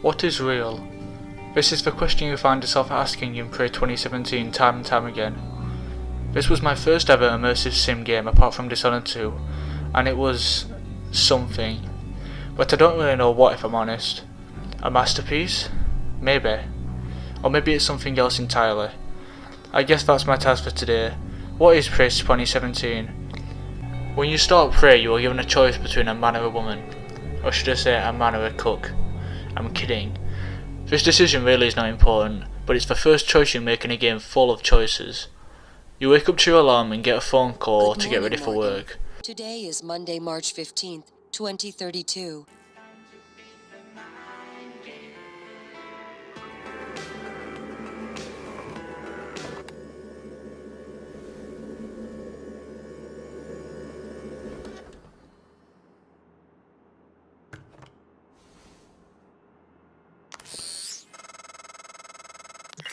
What is real? This is the question you find yourself asking in Prey 2017 time and time again. This was my first ever immersive sim game apart from Dishonored 2, and it was something. But I don't really know what, if I'm honest. A masterpiece? Maybe. Or maybe it's something else entirely. I guess that's my task for today. What is Prey 2017? When you start Prey, you are given a choice between a man or a woman. Or should I say a man or a cook? I'm kidding. This decision really is not important, but it's the first choice you make in a game full of choices. You wake up to your alarm and get a phone call to get ready for work. Today is Monday, March 15th, 2032.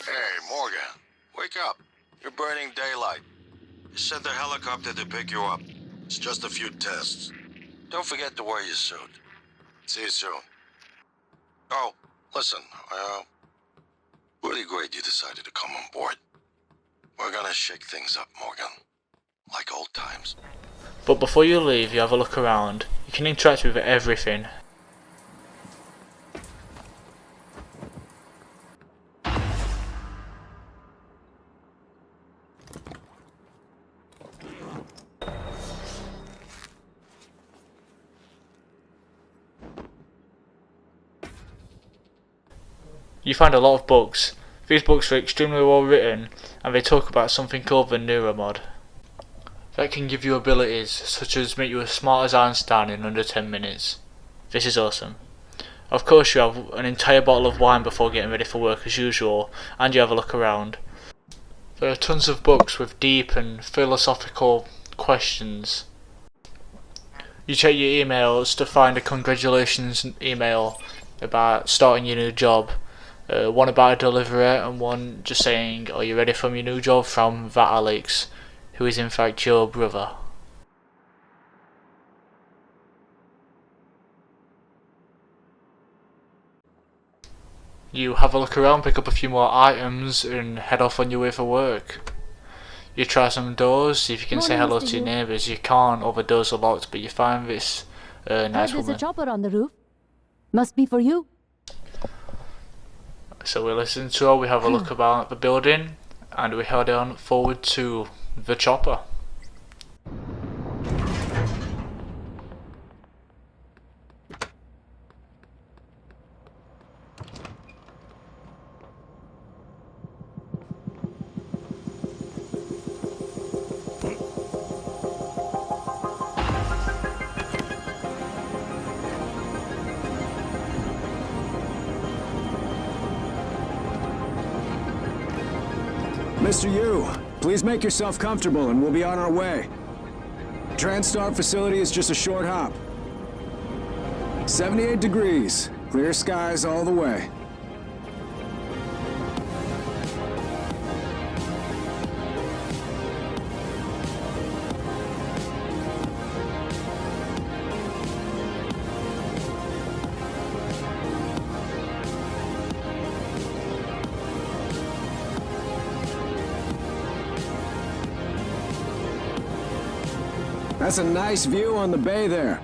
Hey, Morgan, wake up. You're burning daylight. You sent a helicopter to pick you up. It's just a few tests. Don't forget to wear your suit. See you soon. Oh, listen, really great you decided to come on board. We're gonna shake things up, Morgan. Like old times. But before you leave, you have a look around. You can interact with everything. You find a lot of books. These books are extremely well written, and they talk about something called the Neuromod. That can give you abilities, such as make you as smart as Einstein in under 10 minutes. This is awesome. Of course you have an entire bottle of wine before getting ready for work as usual, and you have a look around. There are tons of books with deep and philosophical questions. You check your emails to find a congratulations email about starting your new job. One about a deliverer and one just saying, "Are you ready for your new job?" from that Alex, who is in fact your brother. You have a look around, pick up a few more items and head off on your way for work. You try some doors, see if you can say hello to your neighbours. You can't, all the doors are locked, but you find this nice woman. There's a chopper on the roof. Must be for you. So we listen to her, we have a look about the building, and we head on forward to the chopper. Mr. Yu, please make yourself comfortable and we'll be on our way. TranStar facility is just a short hop. 78 degrees, clear skies all the way. That's a nice view on the bay there.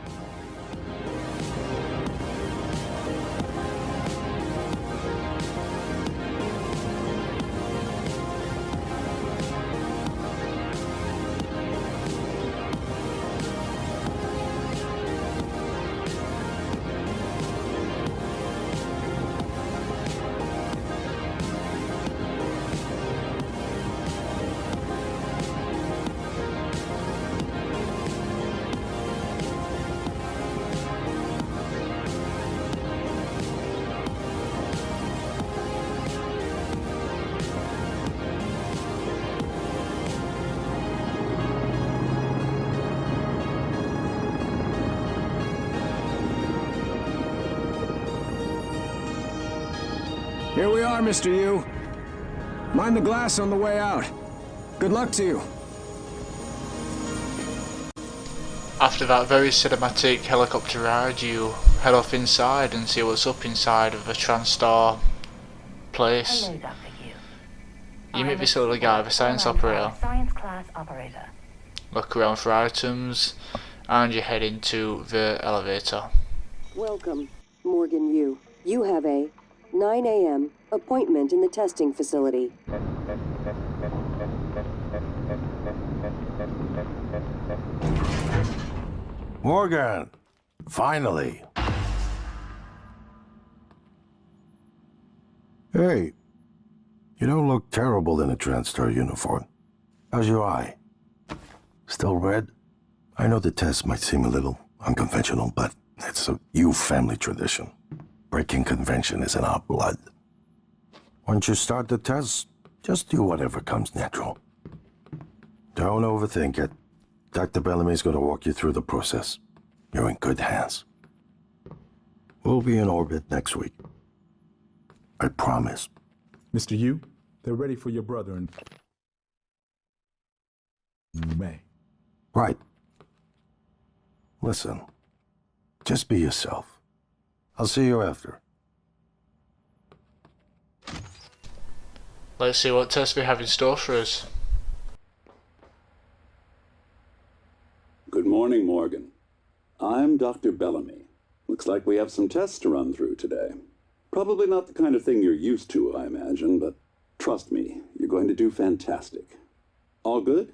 Here we are, Mr. Yu. Mind the glass on the way out. Good luck to you. After that very cinematic helicopter ride, you head off inside and see what's up inside of a TranStar place. Hello, Dr. Yu. You meet this little guy, the science operator. Science class operator. Look around for items, and you head into the elevator. Welcome, Morgan Yu. You have a 9 a.m. appointment in the testing facility. Morgan! Finally! Hey, you don't look terrible in a TranStar uniform. How's your eye? Still red? I know the test might seem a little unconventional, but it's a Yu family tradition. Breaking convention is in our blood. Once you start the test, just do whatever comes natural. Don't overthink it. Dr. Bellamy's going to walk you through the process. You're in good hands. We'll be in orbit next week. I promise. Mr. Yu, they're ready for your brother in May. Right. Listen, just be yourself. I'll see you after. Let's see what tests we have in store for us. Good morning, Morgan. I'm Dr. Bellamy. Looks like we have some tests to run through today. Probably not the kind of thing you're used to, I imagine, but trust me, you're going to do fantastic. All good?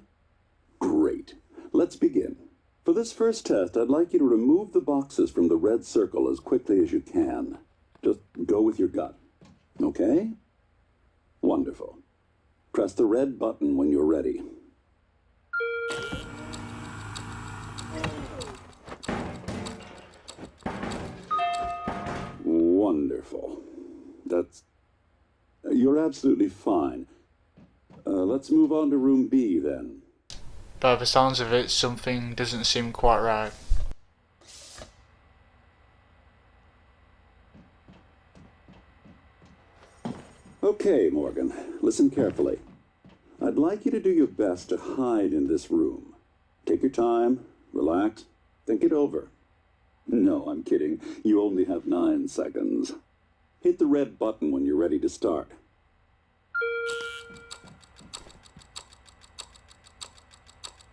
Great. Let's begin. For this first test, I'd like you to remove the boxes from the red circle as quickly as you can. Just go with your gut. Okay? Wonderful. Press the red button when you're ready. Wonderful. You're absolutely fine. Let's move on to room B then. By the sounds of it, something doesn't seem quite right. Okay, Morgan, listen carefully. I'd like you to do your best to hide in this room. Take your time, relax, think it over. No, I'm kidding. You only have 9 seconds. Hit the red button when you're ready to start.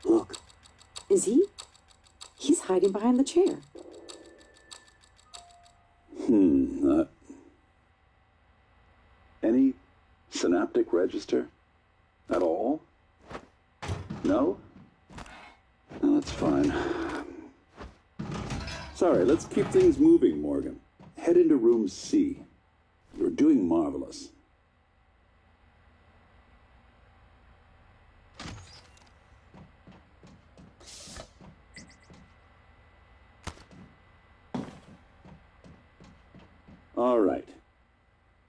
Look, is he? He's hiding behind the chair. Any synaptic register? At all? No? No, that's fine. Sorry, let's keep things moving, Morgan. Head into room C. You're doing marvelous. All right.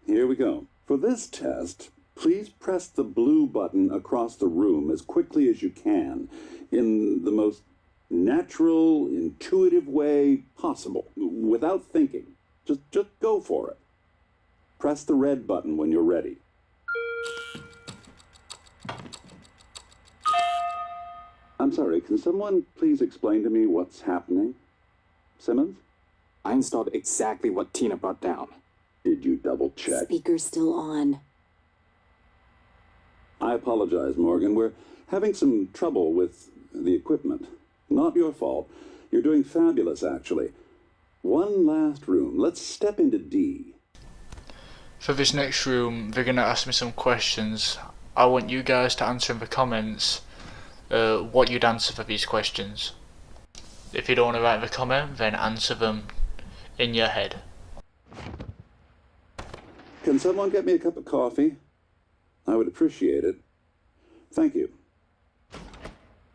Here we go. For this test, please press the blue button across the room as quickly as you can in the most natural, intuitive way possible, without thinking. Just go for it. Press the red button when you're ready. I'm sorry, can someone please explain to me what's happening? Simmons? I installed exactly what Tina brought down. Did you double check? Speaker's still on. I apologize, Morgan. We're having some trouble with the equipment. Not your fault. You're doing fabulous, actually. One last room. Let's step into D. For this next room, they're going to ask me some questions. I want you guys to answer in the comments what you'd answer for these questions. If you don't want to write the comment, then answer them in your head. Can someone get me a cup of coffee? I would appreciate it. Thank you.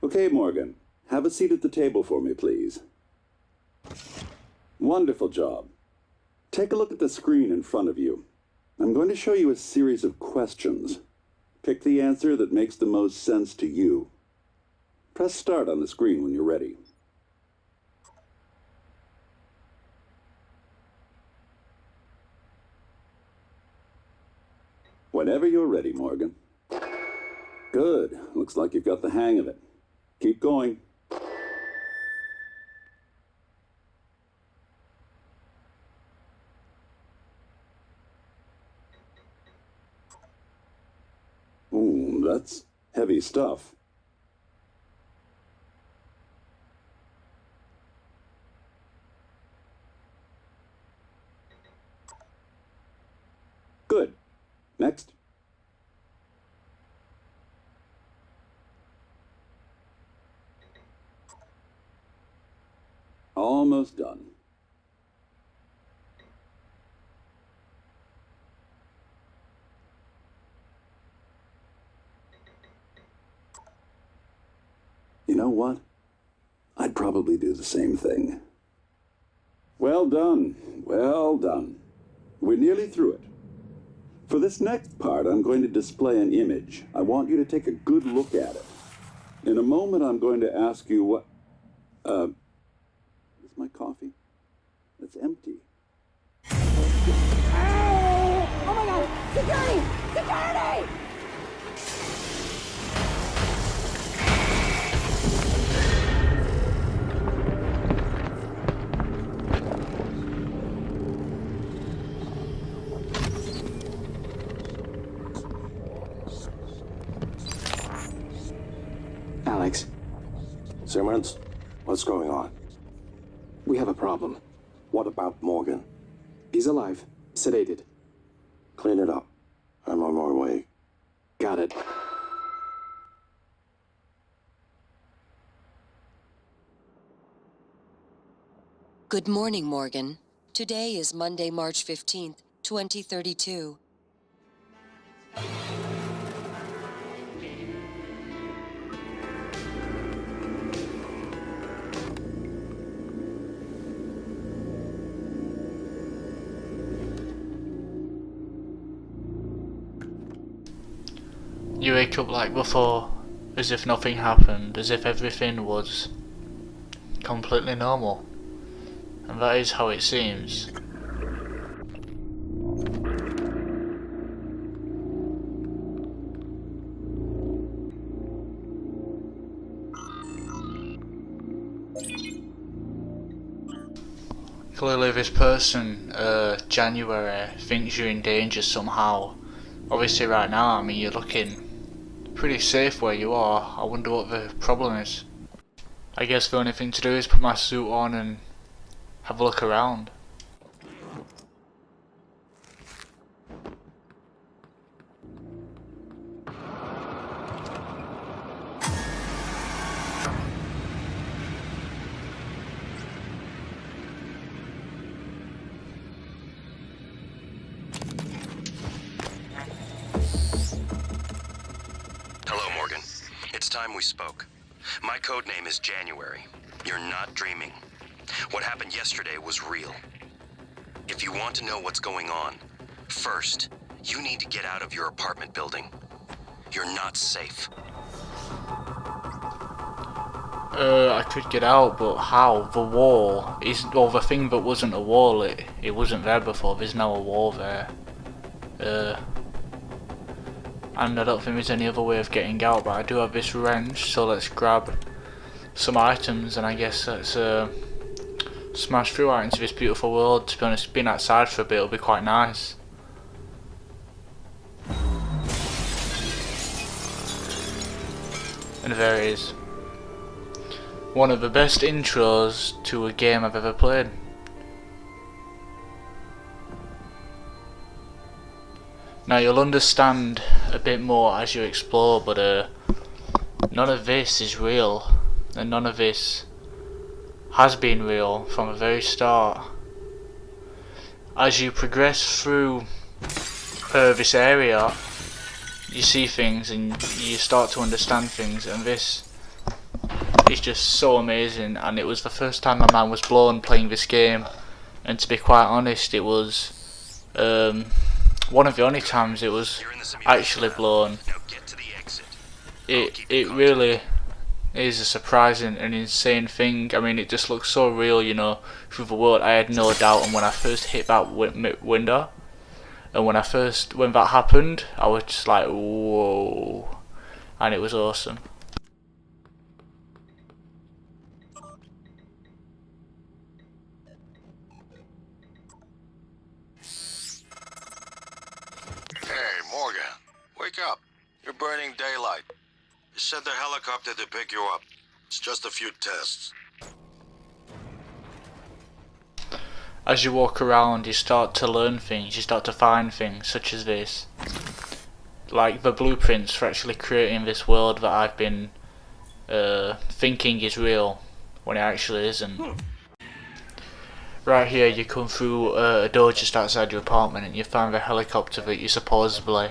Okay, Morgan. Have a seat at the table for me, please. Wonderful job. Take a look at the screen in front of you. I'm going to show you a series of questions. Pick the answer that makes the most sense to you. Press start on the screen when you're ready. Whenever you're ready, Morgan. Good. Looks like you've got the hang of it. Keep going. That's heavy stuff. Good. Next. Almost done. You know what? I'd probably do the same thing. Well done. Well done. We're nearly through it. For this next part, I'm going to display an image. I want you to take a good look at it. In a moment, I'm going to ask you what... is my coffee? It's empty. Oh my god! Security! Security! Alex, Simmons, what's going on? we have a problem. What about Morgan? He's alive, sedated. Clean it up. I'm on my way. Got it. Good morning, Morgan. Today is Monday, March 15th, 2032. You wake up like before, as if nothing happened, as if everything was completely normal. And that is how it seems. Clearly this person, January, thinks you're in danger somehow. Obviously right now, I mean, you're looking pretty safe where you are. I wonder what the problem is. I guess the only thing to do is put my suit on and have a look around. Hello, Morgan. It's time we spoke. My code name is January. You're not dreaming. What happened yesterday was real. If you want to know what's going on, first, you need to get out of your apartment building. You're not safe. I could get out, but how? The wall is, well, the thing that wasn't a wall, it wasn't there before. There's now a wall there. And I don't think there's any other way of getting out, but I do have this wrench, so let's grab some items and I guess let's smash through out into this beautiful world. To be honest, being outside for a bit will be quite nice. And there it is. One of the best intros to a game I've ever played. Now you'll understand a bit more as you explore, but none of this is real, and none of this has been real from the very start. As you progress through this area, you see things and you start to understand things, and this is just so amazing. And it was the first time my mind was blown playing this game, and to be quite honest, it was one of the only times it was actually blown. It really is a surprising and insane thing. I mean, it just looks so real, you know, through the world. I had no doubt, and when I first hit that window, and when that happened, I was just like, whoa, and it was awesome. Hey, Morgan, wake up. You're burning daylight. They sent a helicopter to pick you up. It's just a few tests. As you walk around, you start to learn things, you start to find things such as this. Like the blueprints for actually creating this world that I've been thinking is real, when it actually isn't. Right here you come through a door just outside your apartment and you find the helicopter that you supposedly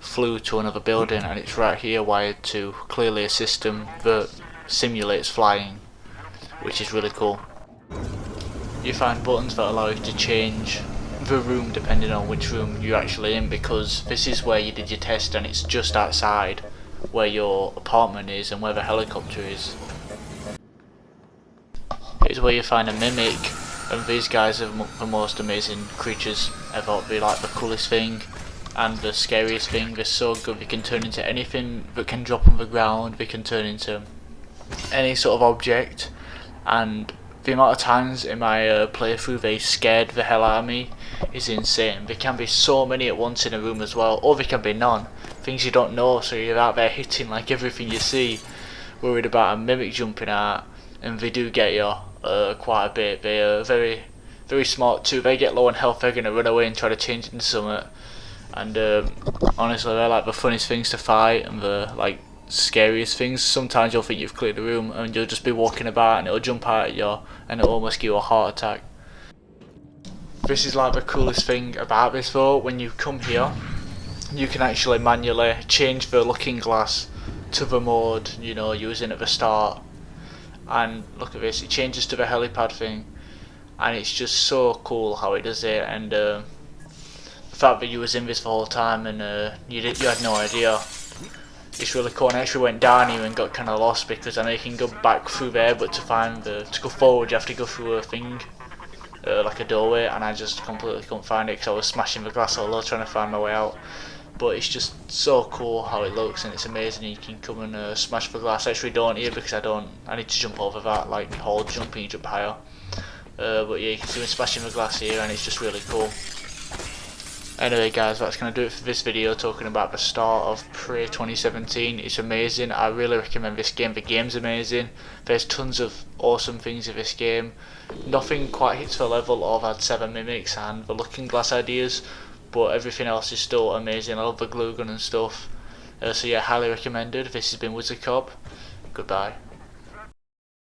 flew to another building, and it's right here wired to clearly a system that simulates flying, which is really cool. You find buttons that allow you to change the room depending on which room you're actually in, because this is where you did your test and it's just outside where your apartment is and where the helicopter is. Here's where you find a mimic, and these guys are the most amazing creatures ever. They're like the coolest thing and the scariest thing. They're so good, they can turn into anything that can drop on the ground, they can turn into any sort of object, and the amount of times in my playthrough they scared the hell out of me is insane. There can be so many at once in a room as well, or there can be none. Things you don't know, so you're out there hitting like everything you see, worried about a mimic jumping out, and they do get you quite a bit. They are very, very smart too. They get low on health, they're going to run away and try to change it into something. And honestly, they're like the funniest things to fight and the like scariest things. Sometimes you'll think you've cleared the room and you'll just be walking about and it'll jump out at you and it'll almost give you a heart attack. This is like the coolest thing about this though. When you come here, you can actually manually change the looking glass to the mode you know you was in at the start. And look at this, it changes to the helipad thing, and it's just so cool how it does it. And the fact that you was in this the whole time and you had no idea, it's really cool. And I actually went down here and got kind of lost, because I know you can go back through there, but to go forward you have to go through a thing, like a doorway, and I just completely couldn't find it because I was smashing the glass all over trying to find my way out. But it's just so cool how it looks, and it's amazing. You can come and smash the glass. I actually don't here because I need to jump over that, like hold jumping, you jump higher. But yeah, you can see me smashing the glass here, and it's just really cool. Anyway guys, that's going to do it for this video talking about the start of Prey 2017. It's amazing, I really recommend this game. The game's amazing, there's tons of awesome things in this game. Nothing quite hits the level of Ad 7 Mimics and the Looking Glass ideas, but everything else is still amazing. I love the glue gun and stuff. So yeah, highly recommended. This has been WizardCop. Goodbye.